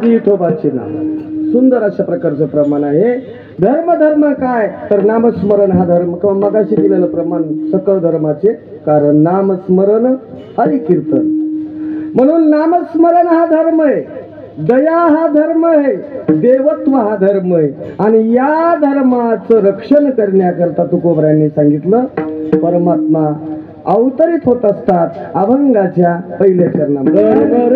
विठोबाचे नाम सुंदर अशा प्रकारचं प्रमाण आहे. धर्म काय तर नामस्मरण हा धर्म किंवा मगाशी दिलेलं प्रमाण सकळ धर्माचे. कारण नामस्मरण हरी कीर्तन, म्हणून नामस्मरण हा धर्म आहे, दया हा धर्म आहे, देवत्व हा धर्म आहे. आणि या धर्माचं रक्षण करण्याकरता तुकोबरायांनी सांगितलं परमात्मा अवतरित होत असतात अभंगाच्या पहिल्या चरणामध्ये.